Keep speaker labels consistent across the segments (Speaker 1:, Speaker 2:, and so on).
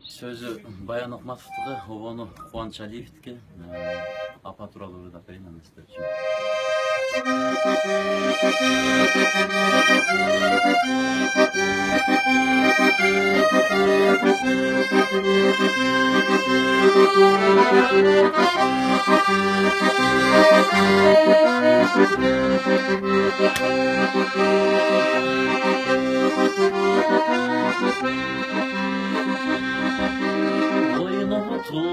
Speaker 1: Sözü Bayan Akmatov'da, Hovonu Kuvvanç Aliyev'deki apa turalı da kayınan istedim. Oynatın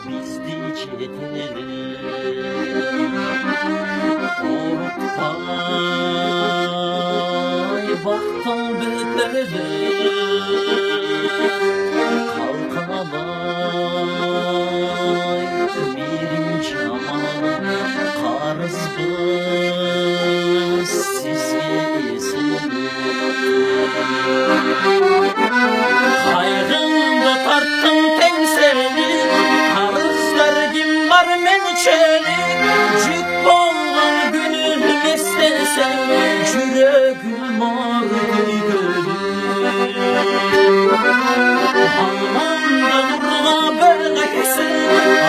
Speaker 1: bizdi çeteleri, Ortay baktım büyükleri, Kalkanay birinci aman, Karız kız sizge eseri. Kaygımda tarttım temseli, karızlar kim var mençeli, cüp olan günüm istesem, yüreğim ağrıyor. Almanda durma böyleyse,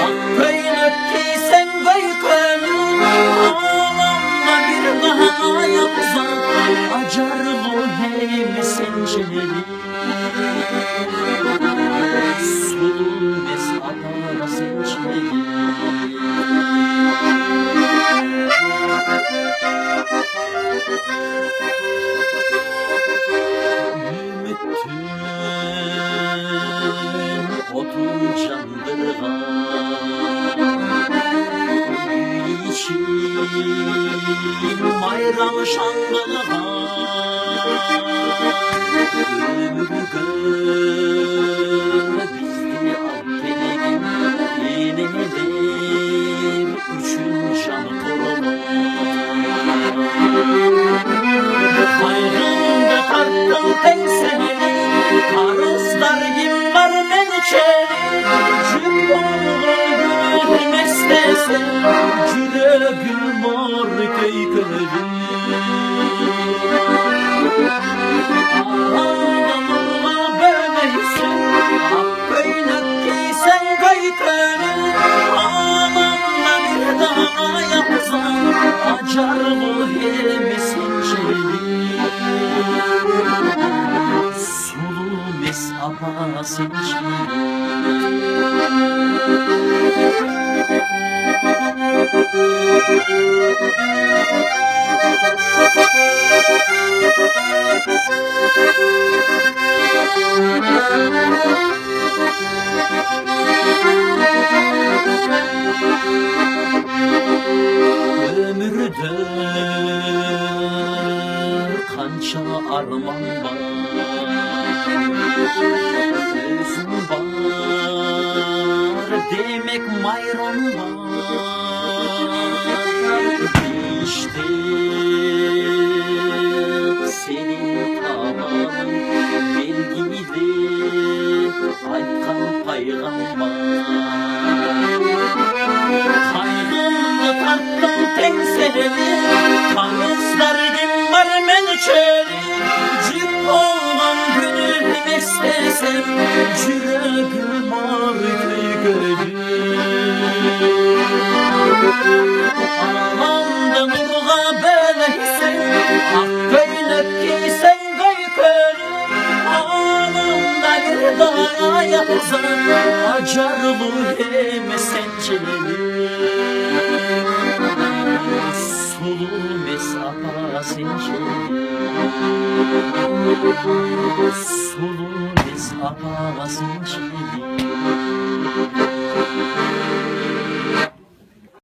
Speaker 1: akıynıp giysen koykönüm, ağlamda bir daha yapsan, acar bu hem senceli. Sulun biz atana senceli. Ümittün otun candırğa, için bayram şanlığa, ömrü bizde affedin, yenelim üçün can koruma. Kaygımda tarttım temseli, karızlar kim var mençeli, cüp olur gülüm istesem, yüreğim var köykönüm. Ağlamama böyleyse, akıynıp giysen koykönüm, ağlamla bir daha yapsan, acar bu hem senceli. Sulu mesaba senceli. Ömürde kança arman var, özüm var demek mayran var. İşte senin tavanın belgiydi, aytkan paygambar. Kaygımda tarttım temselini, kanızlar kim var mençeli, cüp olan günüm istesem, yüreğim var köykönüm. Ağlamda nurga böyleyse, akıynıp giysen koykönüm, ağlamda bir daha yapsan, acar bu hem senceli. Sulu mesaba senceli. Sulu mesaba senceli.